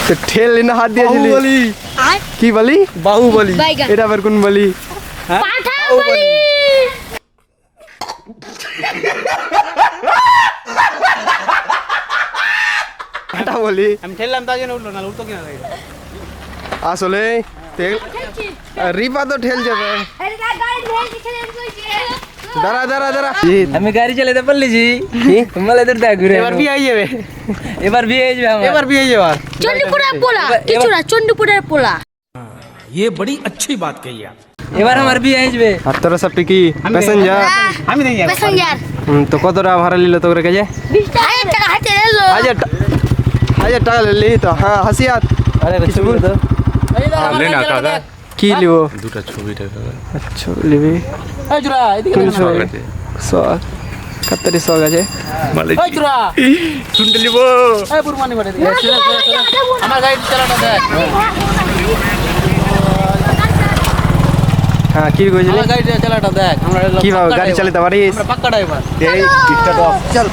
তো ঠেলে না হাত দিয়েছিলি বলি কি বলি বাহুবলি এটা আবার কোন বলি এটা বলি আমি ঠেললাম তার জন্য উঠলো না উঠতো কিনা আসলে রিপা তো ঠেল যাবে দাঁড়া দাঁড়া দাঁড়া আমি গাড়ি চালাতে পারলিছি তোমার এদের দেখ ঘুরে এবার বিয়ে হয়ে যাবে এবার বিয়ে হয়ে যাবে আমার এবার বিয়ে হয়ে যাবে চন্ডীপুরের পোলা কিছু না চন্ডীপুরের পোলা ये बड़ी अच्छी बात कही आप। এবার আমার বিয়ে হয়ে যাবে আর তোরা সব কি প্যাসেঞ্জার আমি দেখি যাবো প্যাসেঞ্জার তো কত টাকা ভাড়া নিল তোর কাছে 20,000 টাকা হাতে এলো 1000 টাকা নিলি তো হ্যাঁ হাসিয়াত আরে ছবি তো लेना काका কি লিব দুটা ছবি টাকা আচ্ছা লিবি এই জুরা এদিকে কোন শখ কাতারি শখ আছে এই জুরা শুনতে লিব এই বুরমানি বাড়ি দিকে আমার গাড়ি চালাটা দেখ হ্যাঁ কি কইছিলি আমার গাড়ি চালাটা দেখ আমরা কি ভাবে গাড়ি চালাতে পারিস আমরা পাক্কা ড্রাইভার এই চল